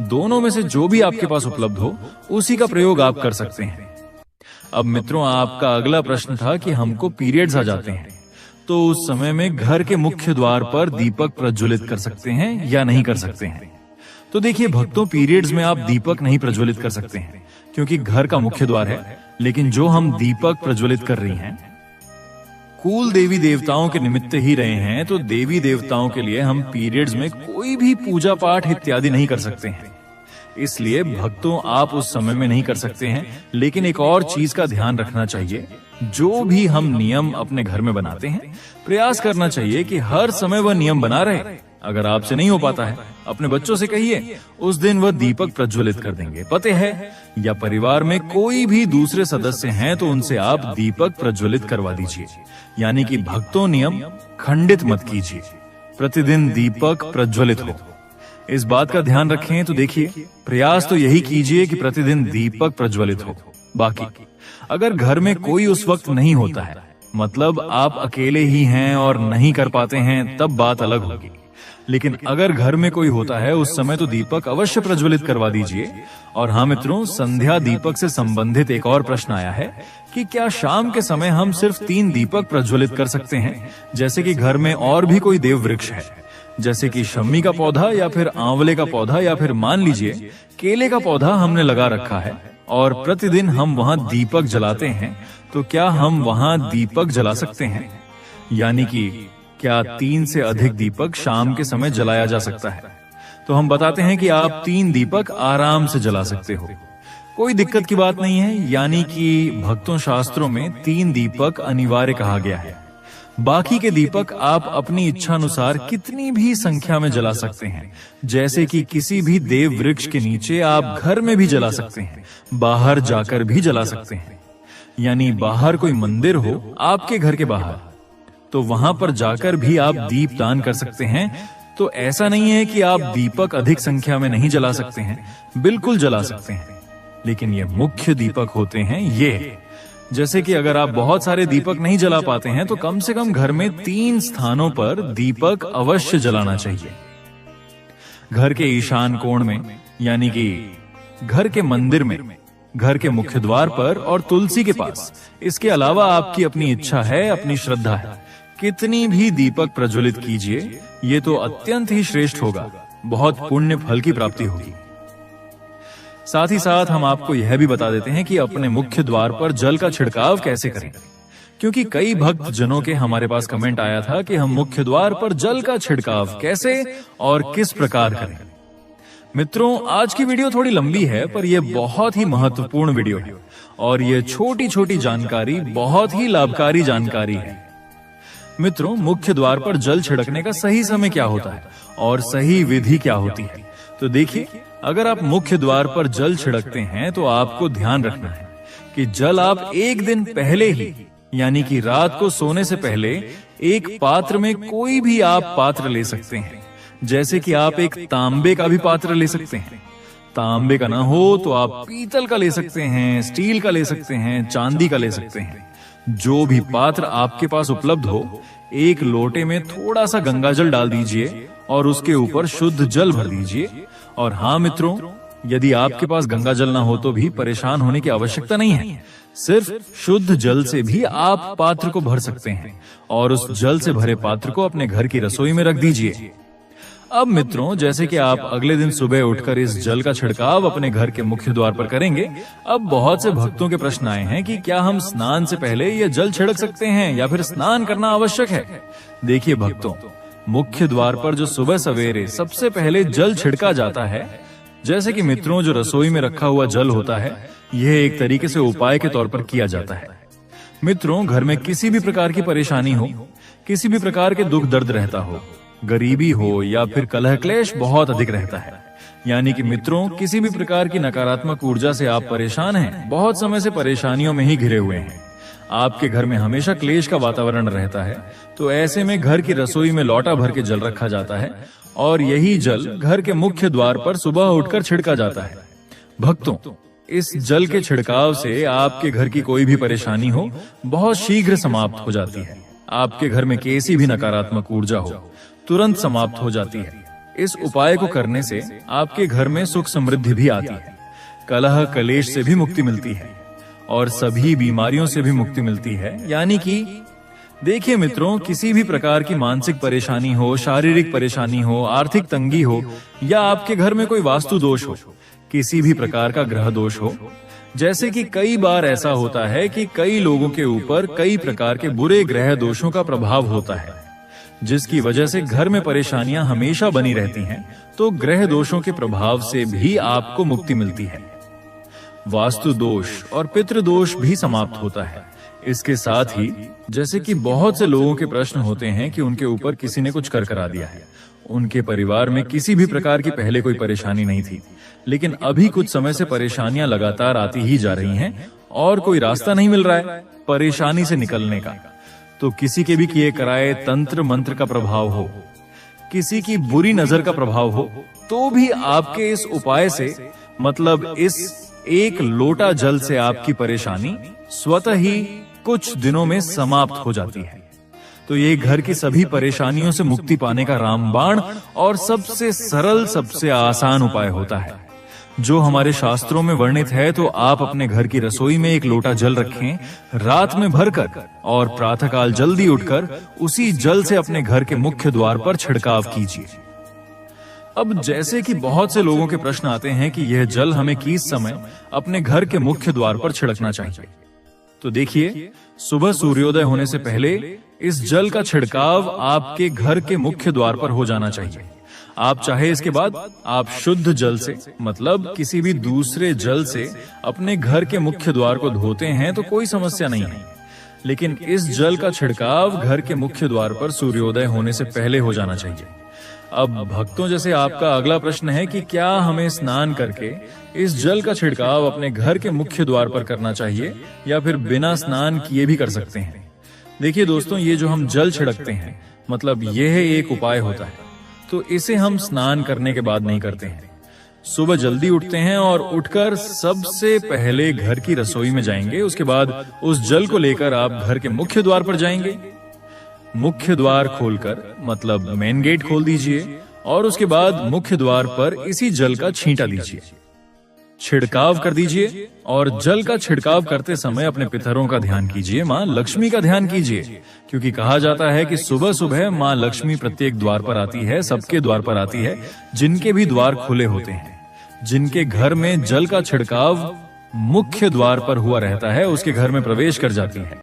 दोनों में से जो भी आपके पास उपलब्ध हो उसी का प्रयोग आप कर सकते हैं। अब मित्रों, आपका अगला प्रश्न था कि हमको पीरियड्स आ जाते हैं तो उस समय में घर के मुख्य द्वार पर दीपक प्रज्वलित कर सकते हैं या नहीं कर सकते हैं। तो देखिए भक्तों, पीरियड्स में आप दीपक नहीं प्रज्वलित कर सकते हैं क्योंकि घर का मुख्य द्वार है। लेकिन जो हम दीपक प्रज्वलित कर रही हैं कुल देवी देवताओं के निमित्त ही रहे हैं, तो देवी देवताओं के लिए हम पीरियड्स में कोई भी पूजा पाठ इत्यादि नहीं कर सकते हैं। इसलिए भक्तों, आप उस समय में नहीं कर सकते हैं। लेकिन एक और चीज का ध्यान रखना चाहिए, जो भी हम नियम अपने घर में बनाते हैं प्रयास करना चाहिए कि हर समय वह नियम बना रहे। अगर आपसे नहीं हो पाता है, अपने बच्चों से कहिए, उस दिन वह दीपक प्रज्वलित कर देंगे। पते है, या परिवार में कोई भी दूसरे सदस्य हैं तो उनसे आप दीपक प्रज्वलित करवा दीजिए। यानी कि भक्तों, नियम खंडित मत कीजिए, प्रतिदिन दीपक प्रज्वलित हो। इस बात का ध्यान रखें। तो देखिए, प्रयास तो यही कीजिए कि प्रतिदिन दीपक प्रज्वलित हो। बाकी अगर घर में कोई उस वक्त नहीं होता है, मतलब आप अकेले ही हैं और नहीं कर पाते हैं, तब बात अलग होगी। लेकिन अगर घर में कोई होता है उस समय तो दीपक अवश्य प्रज्वलित करवा दीजिए। और हाँ मित्रों, संध्या दीपक से संबंधित एक और प्रश्न आया है कि क्या शाम के समय हम सिर्फ 3 दीपक प्रज्वलित कर सकते हैं, जैसे कि घर में और भी कोई देव वृक्ष है, जैसे कि शम्मी का पौधा या फिर आंवले का पौधा या फिर मान लीजिए केले का पौधा हमने लगा रखा है और प्रतिदिन हम वहां दीपक जलाते हैं, तो क्या हम वहां दीपक जला सकते हैं? यानी कि क्या 3 से अधिक दीपक शाम के समय जलाया जा सकता है? तो हम बताते हैं कि आप 3 दीपक आराम से जला सकते हो, कोई दिक्कत की बात नहीं है। यानी कि भक्तों शास्त्रों में 3 दीपक अनिवार्य कहा गया है। बाकी के दीपक आप अपनी इच्छा अनुसार कितनी भी संख्या में जला सकते हैं, जैसे कि किसी भी देव वृक्ष के नीचे, आप घर में भी जला सकते हैं, बाहर जाकर भी जला सकते हैं। यानी बाहर कोई मंदिर हो आपके घर के बाहर, तो वहां पर जाकर भी आप दीप दान कर सकते हैं। तो ऐसा नहीं है कि आप दीपक अधिक संख्या में नहीं जला सकते हैं, बिल्कुल जला सकते हैं, लेकिन ये मुख्य दीपक होते हैं ये। जैसे कि अगर आप बहुत सारे दीपक नहीं जला पाते हैं तो कम से कम घर में 3 स्थानों पर दीपक अवश्य जलाना चाहिए। घर के ईशान कोण में, यानी कि घर के मंदिर में, घर के मुख्य द्वार पर और तुलसी के पास। इसके अलावा आपकी अपनी इच्छा है, अपनी श्रद्धा है, कितनी भी दीपक प्रज्वलित कीजिए, ये तो अत्यंत ही श्रेष्ठ होगा, बहुत पुण्य फल की प्राप्ति होगी। साथ ही साथ हम आपको यह भी बता देते हैं कि अपने मुख्य द्वार पर जल का छिड़काव कैसे करें, क्योंकि कई भक्त जनों के हमारे पास कमेंट आया था कि हम मुख्य द्वार पर जल का छिड़काव कैसे और किस प्रकार करें। मित्रों, आज की वीडियो थोड़ी लंबी है, पर यह बहुत ही महत्वपूर्ण वीडियो है और ये छोटी छोटी जानकारी बहुत ही लाभकारी जानकारी है। मित्रों, मुख्य द्वार पर जल छिड़कने का सही समय क्या होता है और सही विधि क्या होती है? तो देखिए, अगर आप मुख्य द्वार पर जल छिड़कते हैं तो आपको ध्यान रखना है कि जल आप एक दिन पहले ही, यानी कि रात को सोने से पहले, एक पात्र में, कोई भी आप पात्र ले सकते हैं। जैसे कि आप एक तांबे का भी पात्र ले सकते हैं। तांबे का ना हो तो आप पीतल का ले सकते हैं, स्टील का ले सकते हैं, चांदी का ले सकते हैं। जो भी पात्र आपके पास उपलब्ध हो, एक लोटे में थोड़ा सा गंगाजल डाल दीजिए और उसके ऊपर शुद्ध जल भर दीजिए। और हाँ मित्रों, यदि आपके पास गंगाजल ना हो तो भी परेशान होने की आवश्यकता नहीं है। सिर्फ शुद्ध जल से भी आप पात्र को भर सकते हैं और उस जल से भरे पात्र को अपने घर की रसोई में रख दीजिए। अब मित्रों, जैसे कि आप अगले दिन सुबह उठकर इस जल का छिड़काव अपने घर के मुख्य द्वार पर करेंगे, अब बहुत से भक्तों के प्रश्न आए हैं कि क्या हम स्नान से पहले ये जल छिड़क सकते हैं या फिर स्नान करना आवश्यक है? देखिए भक्तों, मुख्य द्वार पर जो सुबह सवेरे सबसे पहले जल छिड़का जाता है, जैसे कि मित्रों जो रसोई में रखा हुआ जल होता है, यह एक तरीके से उपाय के तौर पर किया जाता है। मित्रों, घर में किसी भी प्रकार की परेशानी हो, किसी भी प्रकार के दुख दर्द रहता हो, गरीबी हो या फिर कलह क्लेश बहुत अधिक रहता है, यानी कि मित्रों किसी भी प्रकार की नकारात्मक ऊर्जा से आप परेशान हैं, बहुत समय से परेशानियों में ही घिरे हुए हैं, आपके घर में हमेशा क्लेश का वातावरण रहता है, तो ऐसे में घर की रसोई में लौटा भर के जल रखा जाता है और यही जल घर के मुख्य द्वार पर सुबह उठकर छिड़का जाता है। भक्तों, इस जल के छिड़काव से आपके घर की कोई भी परेशानी हो बहुत शीघ्र समाप्त हो जाती है। आपके घर में कैसी भी नकारात्मक ऊर्जा हो तुरंत समाप्त हो जाती है। इस उपाय को करने से आपके घर में सुख समृद्धि भी आती है, कलह कलेश से भी मुक्ति मिलती है और सभी बीमारियों से भी मुक्ति मिलती है। यानी कि देखिए मित्रों, किसी भी प्रकार की मानसिक परेशानी हो, शारीरिक परेशानी हो, आर्थिक तंगी हो या आपके घर में कोई वास्तु दोष हो, किसी भी प्रकार का ग्रह दोष हो, जैसे कि कई बार ऐसा होता है कि कई लोगों के ऊपर कई प्रकार के बुरे ग्रह दोषों का प्रभाव होता है, जिसकी वजह से घर में परेशानियां हमेशा बनी रहती हैं, तो ग्रह दोषों के प्रभाव से भी आपको मुक्ति मिलती है। वास्तु दोष और पितृ दोष भी समाप्त होता है। इसके साथ ही जैसे कि बहुत से लोगों के प्रश्न होते हैं कि उनके ऊपर किसी ने कुछ कर करा दिया है, उनके परिवार में किसी भी प्रकार की पहले कोई परेशानी नहीं थी, लेकिन अभी कुछ समय से परेशानियां लगातार आती ही जा रही हैं और कोई रास्ता नहीं मिल रहा है परेशानी से निकलने का। तो किसी के भी किए कराए तंत्र मंत्र का प्रभाव हो, किसी की बुरी नजर का प्रभाव हो, तो भी आपके इस उपाय से, मतलब इस एक लोटा जल से आपकी परेशानी स्वतः ही कुछ दिनों में समाप्त हो जाती है। तो ये घर की सभी परेशानियों से मुक्ति पाने का रामबाण और सबसे सरल, सबसे आसान उपाय होता है। जो हमारे शास्त्रों में वर्णित है, तो आप अपने घर की रसोई में एक लोटा जल रखें, रात में भरकर और प्रातःकाल जल्दी उठकर उसी जल से अपने घर के मुख्य द्वार पर छिड़काव कीजिए। अब जैसे कि बहुत से लोगों के प्रश्न आते हैं कि यह जल हमें किस समय अपने घर के मुख्य द्वार पर छिड़कना चाहिए, तो देखिए, सुबह सूर्योदय होने से पहले इस जल का छिड़काव आपके घर के मुख्य द्वार पर हो जाना चाहिए। आप चाहे इसके बाद आप शुद्ध जल से, मतलब किसी भी दूसरे जल से अपने घर के मुख्य द्वार को धोते हैं तो कोई समस्या नहीं है, लेकिन इस जल का छिड़काव घर के मुख्य द्वार पर सूर्योदय होने से पहले हो जाना चाहिए। अब भक्तों जैसे आपका अगला प्रश्न है कि क्या हमें स्नान करके इस जल का छिड़काव अपने घर के मुख्य द्वार पर करना चाहिए या फिर बिना स्नान किए भी कर सकते हैं। देखिए दोस्तों, ये जो हम जल छिड़कते हैं, मतलब यह एक उपाय होता है, तो इसे हम स्नान करने के बाद नहीं करते हैं। सुबह जल्दी उठते हैं और उठकर सबसे पहले घर की रसोई में जाएंगे, उसके बाद उस जल को लेकर आप घर के मुख्य द्वार पर जाएंगे। मुख्य द्वार खोलकर, मतलब मेन गेट खोल दीजिए और उसके बाद मुख्य द्वार पर इसी जल का छींटा दीजिए, छिड़काव कर दीजिए। और जल का छिड़काव करते समय अपने पितरों का ध्यान कीजिए, माँ लक्ष्मी का ध्यान कीजिए, क्योंकि कहा जाता है कि सुबह सुबह माँ लक्ष्मी प्रत्येक द्वार पर आती है, सबके द्वार पर आती है जिनके भी द्वार खुले होते हैं। जिनके घर में जल का छिड़काव मुख्य द्वार पर हुआ रहता है, उसके घर में प्रवेश कर जाती है।